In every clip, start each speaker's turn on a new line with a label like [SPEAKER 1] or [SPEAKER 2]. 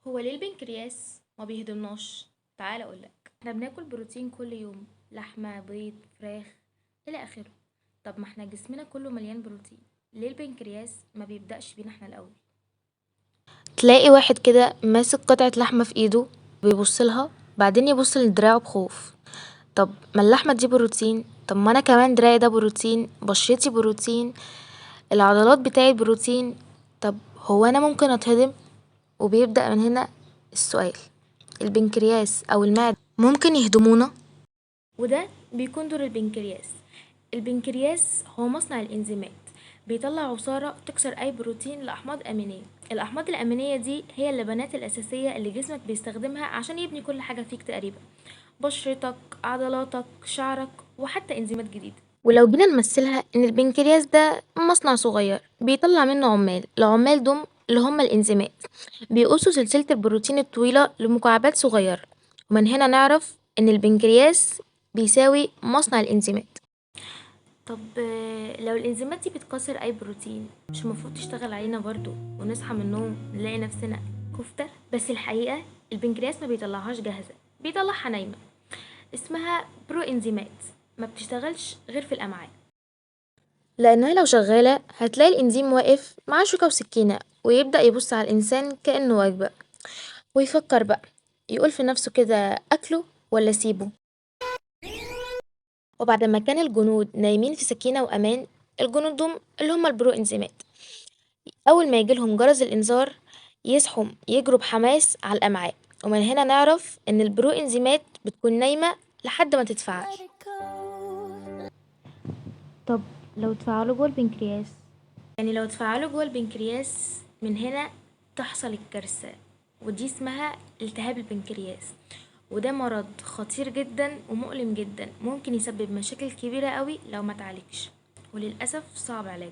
[SPEAKER 1] هو ليه البنكرياس ما بيهضمناش؟ تعال اقولك، احنا بناكل بروتين كل يوم، لحمة، بيض، فراخ، الى اخره. طب ما احنا جسمنا كله مليان بروتين، ليه البنكرياس ما بيبدأش بينا احنا الاول؟
[SPEAKER 2] تلاقي واحد كده ماسك قطعة لحمة في ايده، بيبصلها، بعدين يبص لدراعه بخوف. طب ما اللحمة دي بروتين، طب ما انا كمان دراعي ده بروتين، بشرتي بروتين، العضلات بتاعي بروتين، طب هو انا ممكن اتهضم؟ وبيبدأ من هنا السؤال، البنكرياس او المعدة ممكن يهضمونا؟
[SPEAKER 1] وده بيكون دور البنكرياس. البنكرياس هو مصنع الانزيمات، بيطلع عصارة تكسر اي بروتين لاحماض امينية. الاحماض الامينية دي هي اللبنات الاساسية اللي جسمك بيستخدمها عشان يبني كل حاجة فيك تقريبا، بشرتك، عضلاتك، شعرك، وحتى انزيمات جديدة.
[SPEAKER 2] ولو جينا نمثلها ان البنكرياس ده مصنع صغير بيطلع منه عمال، العمال دول اللي هم الانزيمات بيقصوا سلسلة البروتين الطويلة لمكعبات صغيرة، ومن هنا نعرف ان البنكرياس بيساوي مصنع الانزيمات.
[SPEAKER 1] طب لو الانزيمات دي بتكسر اي بروتين، مش المفروض تشتغل علينا برضو ونصحى من النوم نلاقي نفسنا كفتة؟ بس الحقيقة البنكرياس ما بيطلعهاش جاهزة، بيطلعها نايمة، اسمها برو انزيمات، ما بتشتغلش غير في الامعاء.
[SPEAKER 2] لانها لو شغالة هتلاقي الانزيم واقف مع شوكة وسكينة، ويبدأ يبص على الانسان كأنه وجبة، ويفكر بقى، يقول في نفسه كده اكله ولا اسيبه. وبعد ما كان الجنود نايمين في سكينة وامان، الجنود دول اللي هم البرو انزيمات أول ما يجيلهم جرس الإنذار يصحوا يجروا بحماس على الأمعاء، ومن هنا نعرف إن البرو إنزيمات بتكون نايمة لحد ما تتفعل.
[SPEAKER 1] طب لو تفاعلوا جوه البنكرياس، يعني لو تفاعلوا جوه البنكرياس من هنا تحصل الكارثة، ودي اسمها التهاب البنكرياس. وده مرض خطير جدا ومؤلم جدا، ممكن يسبب مشاكل كبيرة قوي لو ما تعالجش، وللأسف صعب علاجه.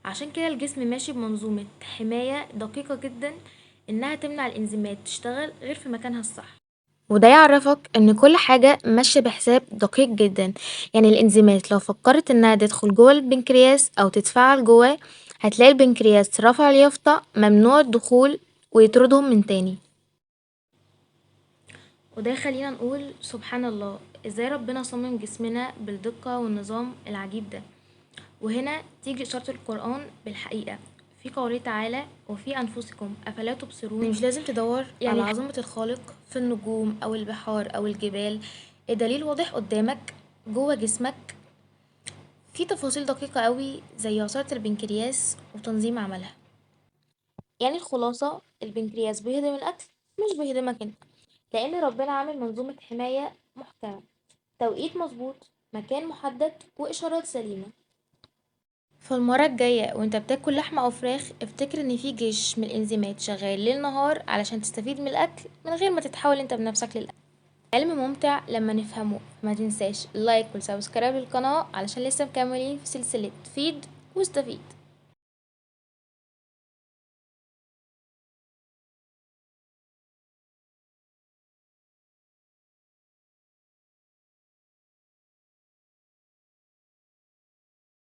[SPEAKER 1] عشان كده الجسم ماشي بمنظومة حماية دقيقة جدا، انها تمنع الانزيمات تشتغل غير في مكانها الصح.
[SPEAKER 2] وده يعرفك إن كل حاجة ماشية بحساب دقيق جدا، يعني الإنزيمات لو فكرت إنها تدخل جوه البنكرياس أو تتفاعل جواه، هتلاقي البنكرياس رفع اليافطة ممنوع الدخول ويطردهم من تاني.
[SPEAKER 1] وده خلينا نقول سبحان الله، ازاي ربنا صمم جسمنا بالدقة والنظام العجيب ده. وهنا تيجي إشارة القرآن بالحقيقة في قوله تعالى: وفي أنفسكم أفلا
[SPEAKER 2] يعني
[SPEAKER 1] تبصرون.
[SPEAKER 2] مش لازم تدور
[SPEAKER 1] يعني
[SPEAKER 2] على عظمة الخالق في النجوم أو البحار أو الجبال، الدليل واضح قدامك جوه جسمك، في تفاصيل دقيقة قوي زي عصارة البنكرياس وتنظيم عملها. يعني الخلاصة، البنكرياس بيهضم الأكل، مش بيهضمك انت، لأن ربنا عامل منظومة حماية محكمة، توقيت مظبوط، مكان محدد، وإشارات سليمة. فالمرة الجاية وانت بتاكل لحمة أو فراخ، افتكر ان في جيش من الانزيمات شغال ليل نهار علشان تستفيد من الأكل من غير ما تتحول انت بنفسك للأكل. علم ممتع لما نفهمه. ما تنساش اللايك والسبسكرايب للقناة علشان لسه مكملين في سلسلة فيد واستفيد.